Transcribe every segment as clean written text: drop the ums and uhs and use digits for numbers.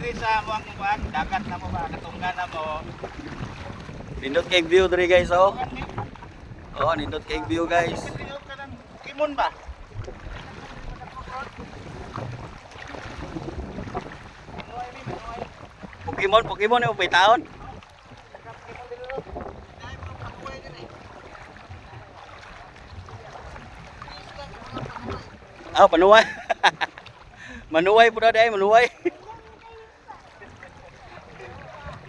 diri sa mo ang kuan, dagat na mo ba katunggan na mo. Nindot kay view diri guys oh. Oh, nindot kay view guys. Kimon ba? Pokemon yung upay taon. Ah, panuway. Manuway po na dahil, manuway.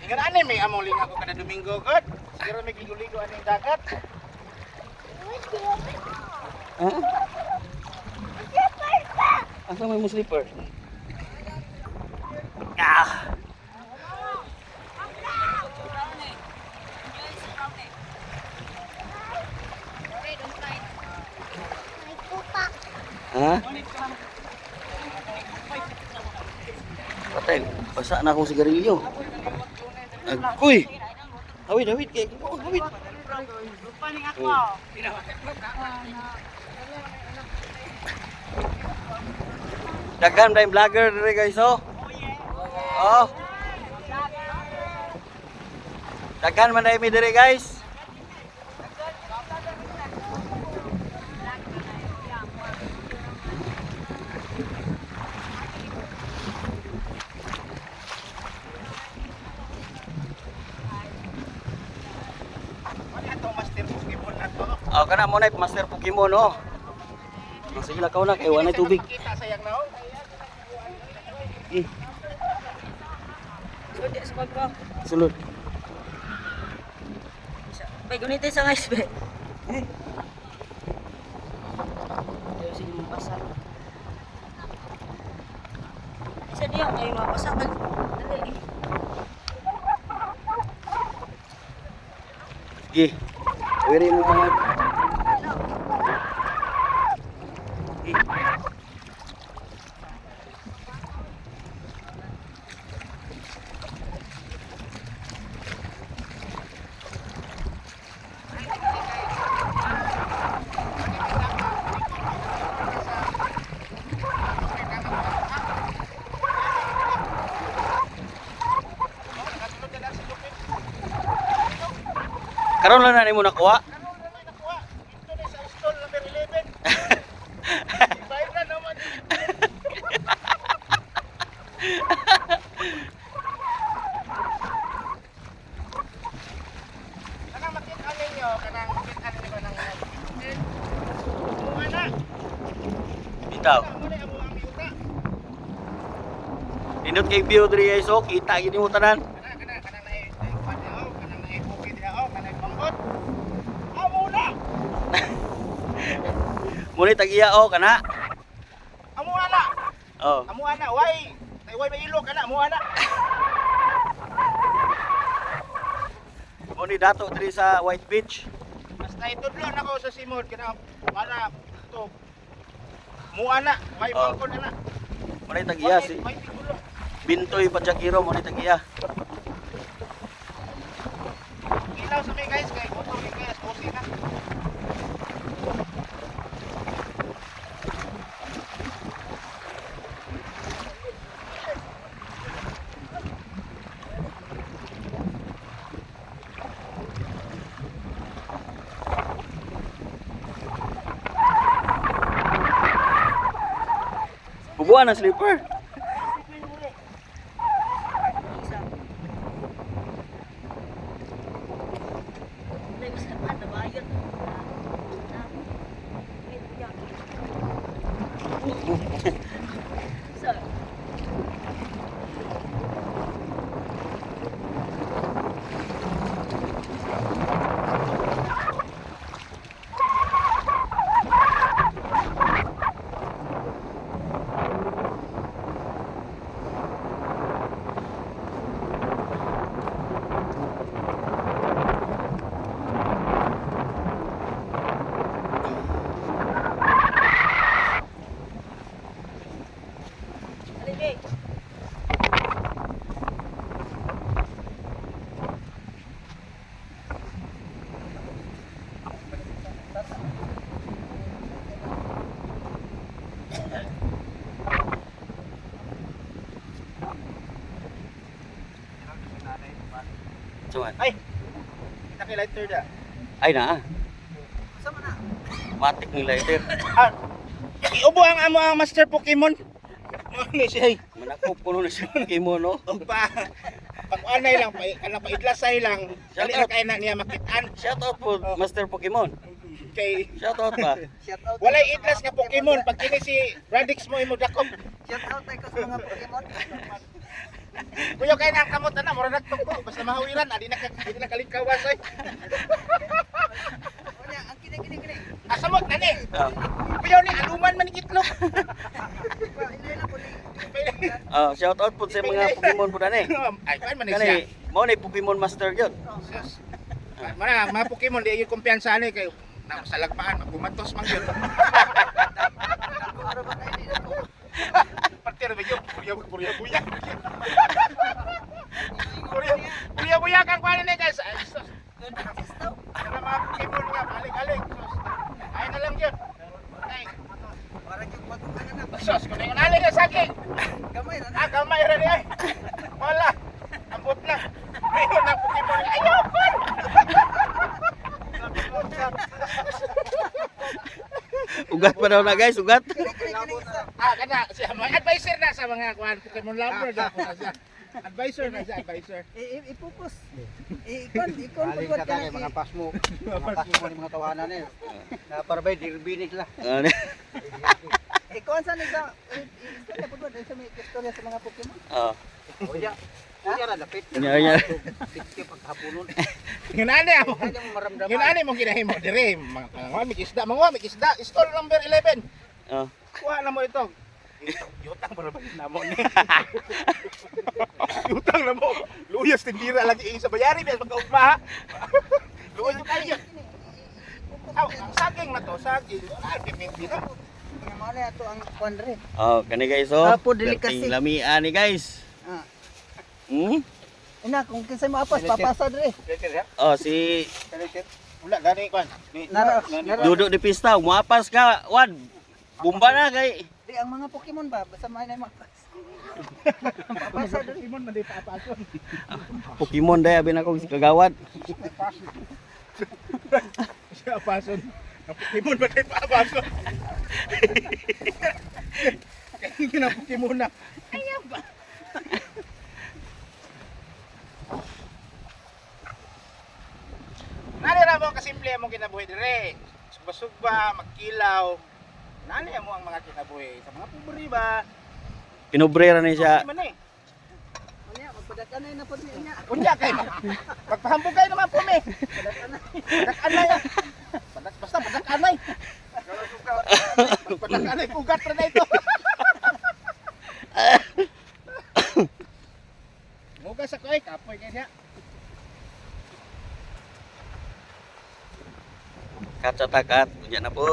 Ingat ani may among linga ko kada Domingo god. Siguro may ligo-ligo ani dagat. Ah? Asa may mo slipper? Ah. Ha? Patay, basa na akong sigarilyo. Uy! Hawid, hawid. Hawid. Paning ako. Oh. Daghan tayong vlogger diri guys oh. Oh. Daghan man mi diri guys. Ano itong master Pokemon na to? Oh, kana mo na master Pokemon oh. Oh, sige lakaw na kay wanay tubig. Kita sayang na oh. Sulod. Bay, gunitin sa guys, bay. Eh. Ayaw sige mapasa. Isa niya, ayaw mapasa. Dali. Sige. Wiri mo mga. Sige. Karon lang na nimo nakuha. Ito na sa stall number 11. Bayad na naman. Kanang makita ninyo, kanang makita ninyo nang Bunga na. Bitaw. Muna ang buang yuta. Nindot kay view diri guys oh, kita gid mo tanan. Kanang kuan diha oh, kanang bukid diha oh, kanang pambot. Amo na. Muni tagiya oh kana. Amo ana. Oh. Amo ana, why? Way mailog kana, amo ana. Muni dato diri sa White Beach. Basta itudlo na ko sa simod kana para to. Mo ana, way Oh. bangkon ana. Muni tagiya si May tigulo. Bintoy Pajakiro muni tagiya. Ilaw sa may guys kay motor ni guys, kosi na. Bubuan ang slipper. Suman. Ay. Naki-lighter da. Ay na. Sama na. Matik ni lighter. Ah. Iubo ang amo ang Master Pokemon. Ano siya? Manakop ko na siya Pokemon no. Og pa. Pag-anay lang, pa idlasay lang. Dali na kay na niya makitaan. Shout out po Master Pokemon. Kay Shout out ba? Shout out. walay idlas nga Pokemon. Pag kini si Radix mo imo dakop. Shout out tayo sa mga Pokemon. Kuya kay na ang kamot na mura nagtong ko. Basta mahawiran, adi na kalikawas ay. Kunya, ang kini. Asamot na ni. Ah. Kuya ni aluman man ni itlog. Ilay na po ni. Shout out po sa mga Pokemon po dani. Ay, kuan man ni siya. Kani, mo ni Pokemon Master gyud. Mga Pokemon di yung kumpiyansa ni kay na sa lagpaan magumatos man yun. Partir ba yun? Kuya. Kuya kang kuan ni guys. Para mga Pokemon nga balik-alik. Ay na lang yun. Ay, Para yung matukan na. sos ko na aling nga saging. Gamay na. Gamay ra ni ay. Wala. Ambot lang. Mayroon ng Pokemon. Ayaw ko. Ugat pa daw na guys, ugat. Kana siya mga advisor na sa mga kuan Pokemon lover na po siya. Advisor na siya, advisor. Ipupus. Ikon Aling sa tani, mga pasmo. Mga pasmo ni mga tawanan eh. Na parabay, dirbinig lang. Ikon sa nila. Istorya po doon sa may istorya sa mga Pokemon. Kuya, kuya ra lapit. Nya. Tikti paghapunon. Ginani ako. Kaya mo maramdaman. Ginani mo ginahimo dire. Mga isda. Stall number 11. Kuha na mo ito. Yutang para ba na mo ni. Yutang na mo. Luyas tindira lagi sa bayari bias magkaugma ha. Luoy kayo. Ang saging na to, saging. Depende na. Nga mo na ito ang kuan rin. Kani guys Apo, delicacy. Perting lamian ni guys. Ina, kung kinsa mo apas, papasa dre. Si Wala gani kwan. Nara. Duduk di pista, muapas ka, Wan. Bumba na kay. Di ang mga Pokemon ba, basta may na mapas. Papasa dre. Pokemon man di papason. Pokemon day abi na kong kagawad. Siya pason. Ang Pokemon ba di papason? Kaya na Pokemon na. Ayaw ba? Nani ra mo kasimple mo kinabuhi dire. Sugba-sugba, magkilaw. Nani mo ang mga kinabuhi sa mga pobre ba? Pinobrera ni siya. Man eh. Unya, magpadakanay na po niya. Unya kay. Pagpahambog kayo naman po me. Padakanay. Basta padakanay. Padakanay pugat ra na ito. Mugas ako ay kapoy kay niya. Kat, unya na po.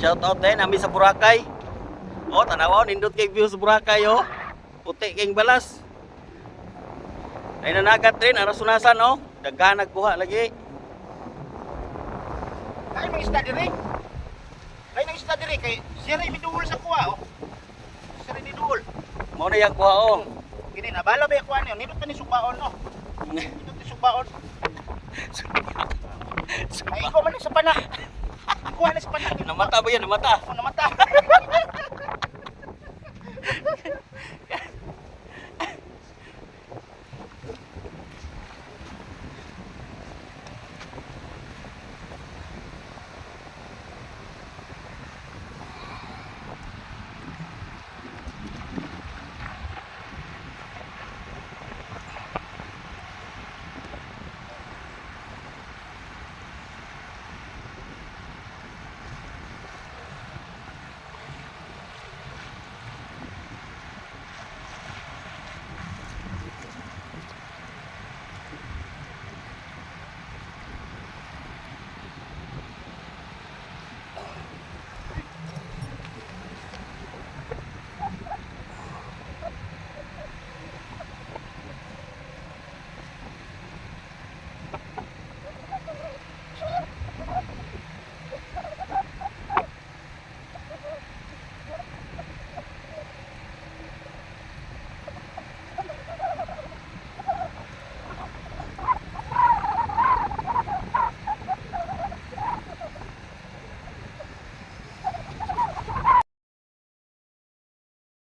Shout out din nami sa Boracay. Tanawaw nindot kay view sa Boracay Puti kayong balas. Ay nanagat rin, arasunasan Daghan nagkuha lagi. Ay may isda dire. Ay nang isda dire kay siya rin miduol sa kuha Siya rin miduol. Mo na yang kuha Gini na bala ba kuha niyo? Nindot ka ni subaon Nindot ni subaon. Ay ikaw man sa pana. Kuha na sa pana. Namata ba yan? Namata. Namata.